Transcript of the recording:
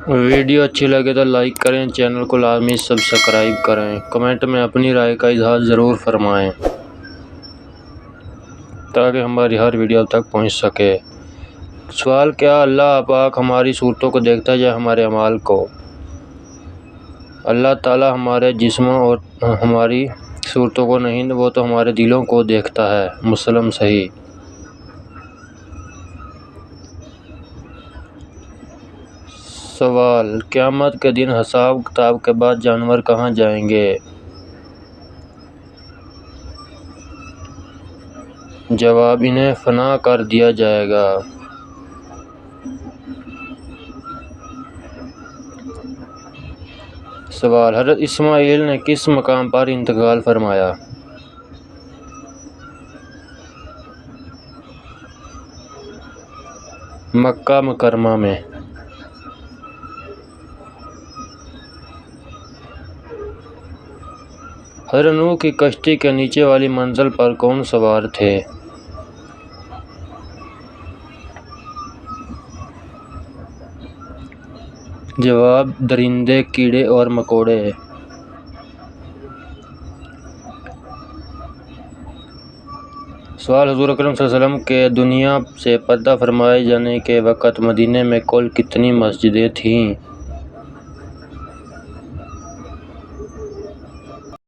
Video اچھی لگے تو لائک کریں، چینل کو لازمی سبسکرائب کریں، کمنٹ میں اپنی رائے کا اظہار ضرور فرمائیں تاکہ ہماری ہر ویڈیو اب تک پہنچ سکے۔ سوال: کیا اللہ پاک ہماری صورتوں کو دیکھتا ہے یا ہمارے اعمال کو؟ اللہ تعالیٰ ہمارے جسموں اور ہماری صورتوں کو نہیں، وہ تو ہمارے دلوں کو دیکھتا ہے۔ مسلم صحیح۔ سوال: قیامت کے دن حساب کتاب کے بعد جانور کہاں جائیں گے؟ جواب: انہیں فنا کر دیا جائے گا۔ سوال: حضرت اسماعیل نے کس مقام پر انتقال فرمایا؟ مکہ مکرمہ میں۔ حضرت نوح کی کشتی کے نیچے والی منزل پر کون سوار تھے؟ جواب: درندے، کیڑے اور مکوڑے۔ سوال: حضور اکرم صلی اللہ علیہ وسلم کے دنیا سے پردہ فرمائے جانے کے وقت مدینہ میں کل کتنی مسجدیں تھیں؟